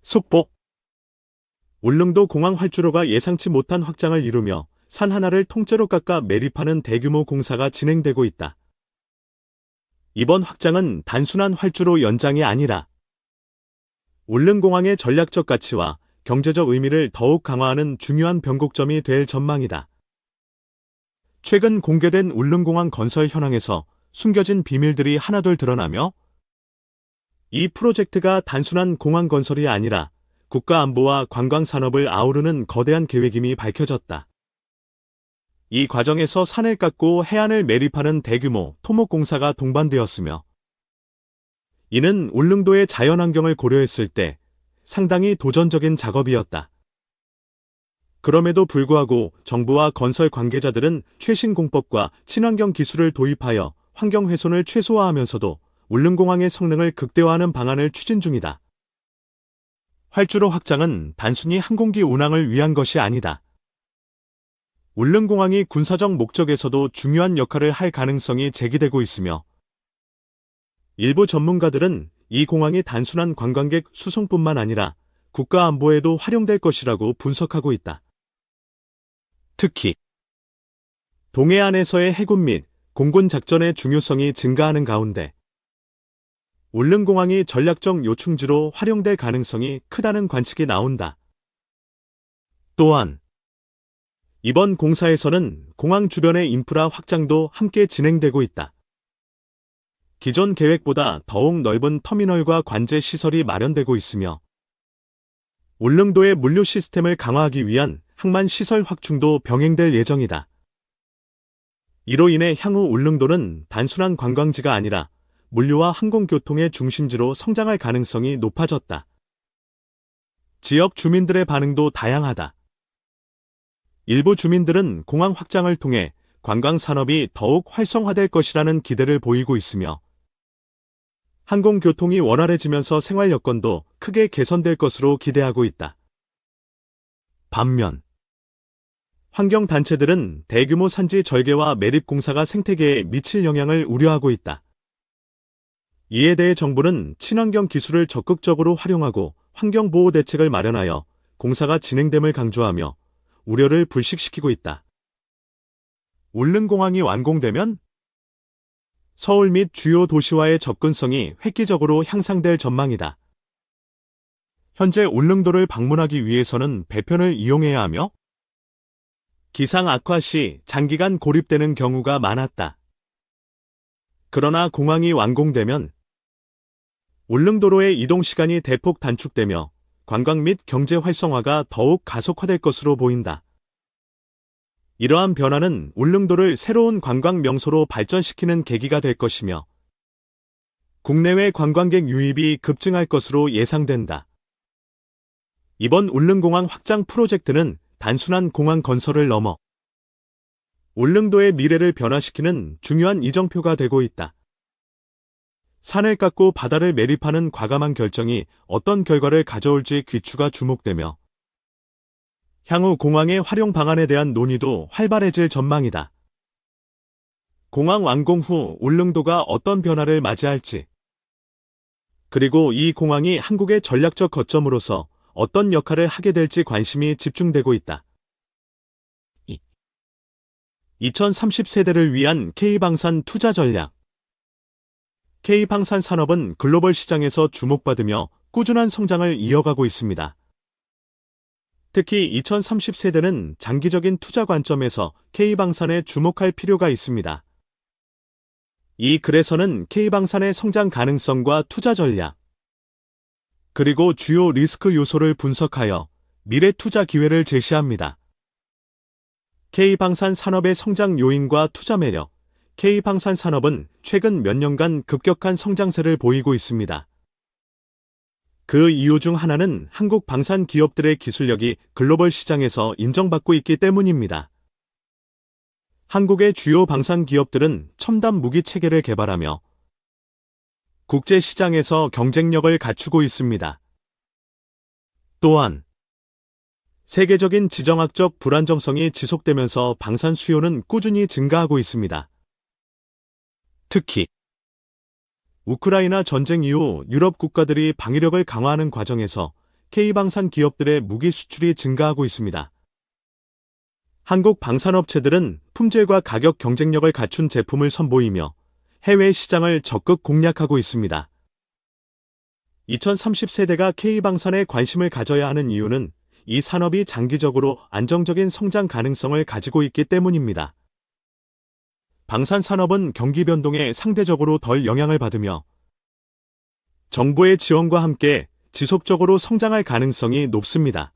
속보. 울릉도 공항 활주로가 예상치 못한 확장을 이루며 산 하나를 통째로 깎아 매립하는 대규모 공사가 진행되고 있다. 이번 확장은 단순한 활주로 연장이 아니라 울릉공항의 전략적 가치와 경제적 의미를 더욱 강화하는 중요한 변곡점이 될 전망이다. 최근 공개된 울릉공항 건설 현황에서 숨겨진 비밀들이 하나둘 드러나며 이 프로젝트가 단순한 공항 건설이 아니라 국가 안보와 관광 산업을 아우르는 거대한 계획임이 밝혀졌다. 이 과정에서 산을 깎고 해안을 매립하는 대규모 토목 공사가 동반되었으며 이는 울릉도의 자연환경을 고려했을 때 상당히 도전적인 작업이었다. 그럼에도 불구하고 정부와 건설 관계자들은 최신 공법과 친환경 기술을 도입하여 환경 훼손을 최소화하면서도 울릉공항의 성능을 극대화하는 방안을 추진 중이다. 활주로 확장은 단순히 항공기 운항을 위한 것이 아니다. 울릉공항이 군사적 목적에서도 중요한 역할을 할 가능성이 제기되고 있으며 일부 전문가들은 이 공항이 단순한 관광객 수송뿐만 아니라 국가 안보에도 활용될 것이라고 분석하고 있다. 특히 동해안에서의 해군 및 공군 작전의 중요성이 증가하는 가운데 울릉공항이 전략적 요충지로 활용될 가능성이 크다는 관측이 나온다. 또한 이번 공사에서는 공항 주변의 인프라 확장도 함께 진행되고 있다. 기존 계획보다 더욱 넓은 터미널과 관제 시설이 마련되고 있으며 울릉도의 물류 시스템을 강화하기 위한 항만 시설 확충도 병행될 예정이다. 이로 인해 향후 울릉도는 단순한 관광지가 아니라 물류와 항공교통의 중심지로 성장할 가능성이 높아졌다. 지역 주민들의 반응도 다양하다. 일부 주민들은 공항 확장을 통해 관광 산업이 더욱 활성화될 것이라는 기대를 보이고 있으며 항공교통이 원활해지면서 생활 여건도 크게 개선될 것으로 기대하고 있다. 반면 환경단체들은 대규모 산지 절개와 매립 공사가 생태계에 미칠 영향을 우려하고 있다. 이에 대해 정부는 친환경 기술을 적극적으로 활용하고 환경보호 대책을 마련하여 공사가 진행됨을 강조하며 우려를 불식시키고 있다. 울릉공항이 완공되면 서울 및 주요 도시와의 접근성이 획기적으로 향상될 전망이다. 현재 울릉도를 방문하기 위해서는 배편을 이용해야 하며 기상 악화 시 장기간 고립되는 경우가 많았다. 그러나 공항이 완공되면 울릉도로의 이동 시간이 대폭 단축되며 관광 및 경제 활성화가 더욱 가속화될 것으로 보인다. 이러한 변화는 울릉도를 새로운 관광 명소로 발전시키는 계기가 될 것이며 국내외 관광객 유입이 급증할 것으로 예상된다. 이번 울릉공항 확장 프로젝트는 단순한 공항 건설을 넘어 울릉도의 미래를 변화시키는 중요한 이정표가 되고 있다. 산을 깎고 바다를 매립하는 과감한 결정이 어떤 결과를 가져올지 귀추가 주목되며 향후 공항의 활용 방안에 대한 논의도 활발해질 전망이다. 공항 완공 후 울릉도가 어떤 변화를 맞이할지, 그리고 이 공항이 한국의 전략적 거점으로서 어떤 역할을 하게 될지 관심이 집중되고 있다. 2030세대를 위한 K방산 투자 전략. K방산 산업은 글로벌 시장에서 주목받으며 꾸준한 성장을 이어가고 있습니다. 특히 2030세대는 장기적인 투자 관점에서 K방산에 주목할 필요가 있습니다. 이 글에서는 K방산의 성장 가능성과 투자 전략, 그리고 주요 리스크 요소를 분석하여 미래 투자 기회를 제시합니다. K방산 산업의 성장 요인과 투자 매력. K방산 산업은 최근 몇 년간 급격한 성장세를 보이고 있습니다. 그 이유 중 하나는 한국 방산 기업들의 기술력이 글로벌 시장에서 인정받고 있기 때문입니다. 한국의 주요 방산 기업들은 첨단 무기 체계를 개발하며 국제 시장에서 경쟁력을 갖추고 있습니다. 또한 세계적인 지정학적 불안정성이 지속되면서 방산 수요는 꾸준히 증가하고 있습니다. 특히 우크라이나 전쟁 이후 유럽 국가들이 방위력을 강화하는 과정에서 K방산 기업들의 무기 수출이 증가하고 있습니다. 한국 방산업체들은 품질과 가격 경쟁력을 갖춘 제품을 선보이며 해외 시장을 적극 공략하고 있습니다. 2030세대가 K방산에 관심을 가져야 하는 이유는 이 산업이 장기적으로 안정적인 성장 가능성을 가지고 있기 때문입니다. 방산 산업은 경기 변동에 상대적으로 덜 영향을 받으며 정부의 지원과 함께 지속적으로 성장할 가능성이 높습니다.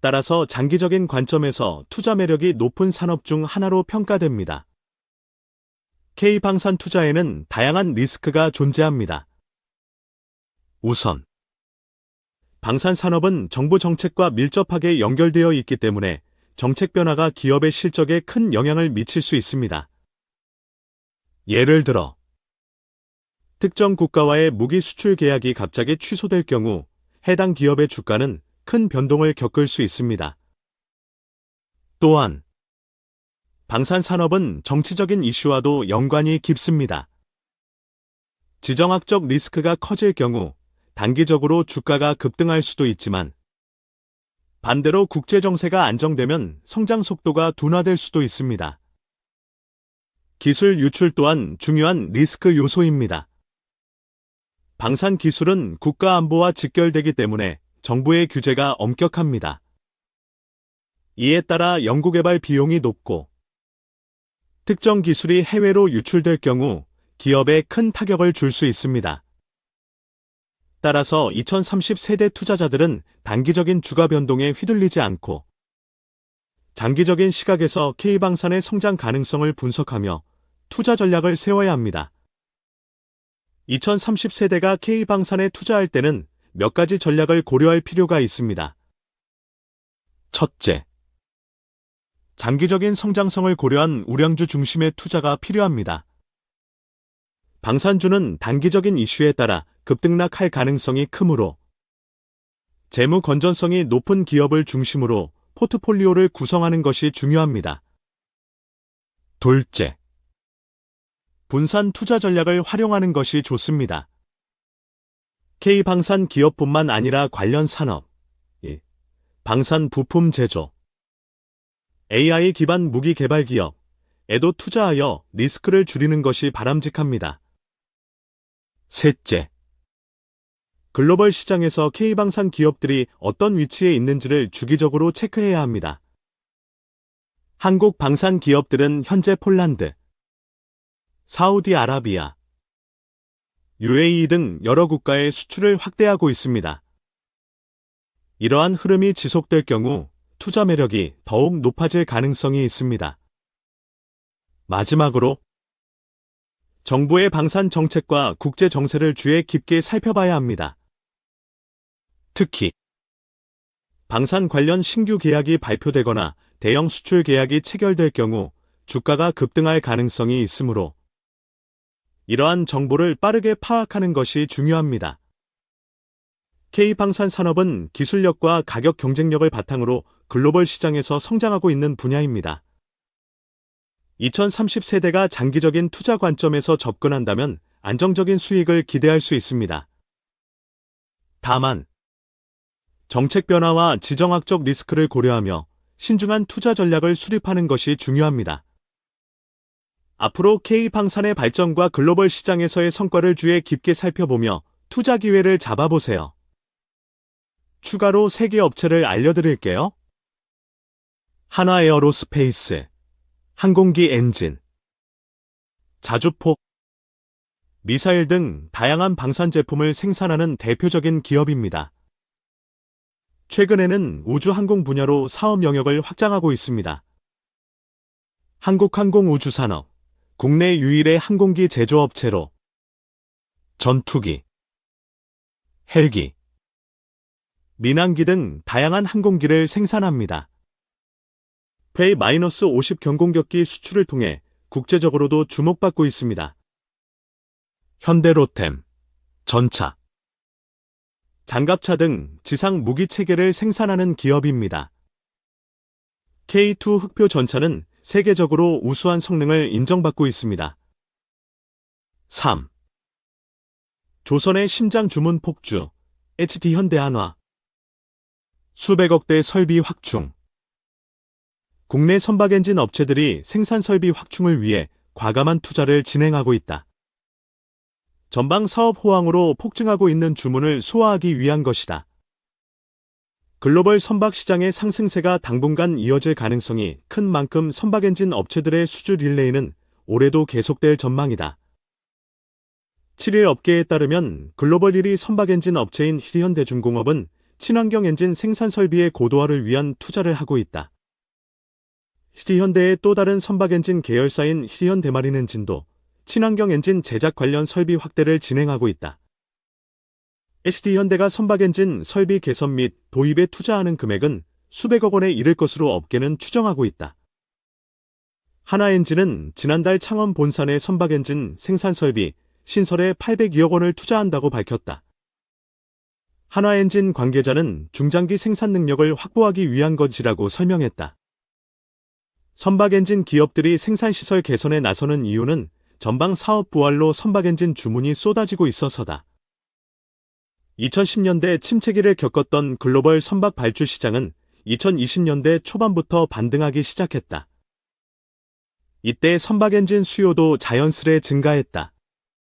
따라서 장기적인 관점에서 투자 매력이 높은 산업 중 하나로 평가됩니다. K방산 투자에는 다양한 리스크가 존재합니다. 우선, 방산 산업은 정부 정책과 밀접하게 연결되어 있기 때문에 정책 변화가 기업의 실적에 큰 영향을 미칠 수 있습니다. 예를 들어, 특정 국가와의 무기 수출 계약이 갑자기 취소될 경우 해당 기업의 주가는 큰 변동을 겪을 수 있습니다. 또한, 방산 산업은 정치적인 이슈와도 연관이 깊습니다. 지정학적 리스크가 커질 경우 단기적으로 주가가 급등할 수도 있지만 반대로 국제 정세가 안정되면 성장 속도가 둔화될 수도 있습니다. 기술 유출 또한 중요한 리스크 요소입니다. 방산 기술은 국가 안보와 직결되기 때문에 정부의 규제가 엄격합니다. 이에 따라 연구개발 비용이 높고 특정 기술이 해외로 유출될 경우 기업에 큰 타격을 줄 수 있습니다. 따라서 2030세대 투자자들은 단기적인 주가 변동에 휘둘리지 않고 장기적인 시각에서 K방산의 성장 가능성을 분석하며 투자 전략을 세워야 합니다. 2030세대가 K방산에 투자할 때는 몇 가지 전략을 고려할 필요가 있습니다. 첫째, 장기적인 성장성을 고려한 우량주 중심의 투자가 필요합니다. 방산주는 단기적인 이슈에 따라 급등락할 가능성이 크므로 재무 건전성이 높은 기업을 중심으로 포트폴리오를 구성하는 것이 중요합니다. 둘째, 분산 투자 전략을 활용하는 것이 좋습니다. K방산 기업뿐만 아니라 관련 산업, 방산 부품 제조, AI 기반 무기 개발 기업에도 투자하여 리스크를 줄이는 것이 바람직합니다. 셋째, 글로벌 시장에서 K방산 기업들이 어떤 위치에 있는지를 주기적으로 체크해야 합니다. 한국 방산 기업들은 현재 폴란드, 사우디아라비아, UAE 등 여러 국가에 수출을 확대하고 있습니다. 이러한 흐름이 지속될 경우 투자 매력이 더욱 높아질 가능성이 있습니다. 마지막으로, 정부의 방산 정책과 국제 정세를 주의 깊게 살펴봐야 합니다. 특히 방산 관련 신규 계약이 발표되거나 대형 수출 계약이 체결될 경우 주가가 급등할 가능성이 있으므로 이러한 정보를 빠르게 파악하는 것이 중요합니다. K방산 산업은 기술력과 가격 경쟁력을 바탕으로 글로벌 시장에서 성장하고 있는 분야입니다. 2030세대가 장기적인 투자 관점에서 접근한다면 안정적인 수익을 기대할 수 있습니다. 다만, 정책 변화와 지정학적 리스크를 고려하며 신중한 투자 전략을 수립하는 것이 중요합니다. 앞으로 K방산의 발전과 글로벌 시장에서의 성과를 주의 깊게 살펴보며 투자 기회를 잡아보세요. 추가로 3개 업체를 알려드릴게요. 한화에어로스페이스, 항공기 엔진, 자주포, 미사일 등 다양한 방산 제품을 생산하는 대표적인 기업입니다. 최근에는 우주항공 분야로 사업 영역을 확장하고 있습니다. 한국항공우주산업, 국내 유일의 항공기 제조업체로 전투기, 헬기, 민항기 등 다양한 항공기를 생산합니다. K-50 경공격기 수출을 통해 국제적으로도 주목받고 있습니다. 현대로템, 전차, 장갑차 등 지상 무기 체계를 생산하는 기업입니다. K2 흑표 전차는 세계적으로 우수한 성능을 인정받고 있습니다. 3. 조선의 심장 주문 폭주, HD현대 한화. 수백억 대 설비 확충. 국내 선박엔진 업체들이 생산 설비 확충을 위해 과감한 투자를 진행하고 있다. 전방 사업 호황으로 폭증하고 있는 주문을 소화하기 위한 것이다. 글로벌 선박 시장의 상승세가 당분간 이어질 가능성이 큰 만큼 선박엔진 업체들의 수주 릴레이는 올해도 계속될 전망이다. 7일 업계에 따르면 글로벌 1위 선박엔진 업체인 현대중공업은 친환경 엔진 생산 설비의 고도화를 위한 투자를 하고 있다. 현대의 또 다른 선박엔진 계열사인 현대마린엔진도 친환경 엔진 제작 관련 설비 확대를 진행하고 있다. 현대가 선박엔진 설비 개선 및 도입에 투자하는 금액은 수백억 원에 이를 것으로 업계는 추정하고 있다. 한화엔진은 지난달 창원 본산의 선박엔진 생산 설비 신설에 802억 원을 투자한다고 밝혔다. 한화엔진 관계자는 중장기 생산 능력을 확보하기 위한 것이라고 설명했다. 선박엔진 기업들이 생산시설 개선에 나서는 이유는 전방 사업 부활로 선박엔진 주문이 쏟아지고 있어서다. 2010년대 침체기를 겪었던 글로벌 선박 발주 시장은 2020년대 초반부터 반등하기 시작했다. 이때 선박엔진 수요도 자연스레 증가했다.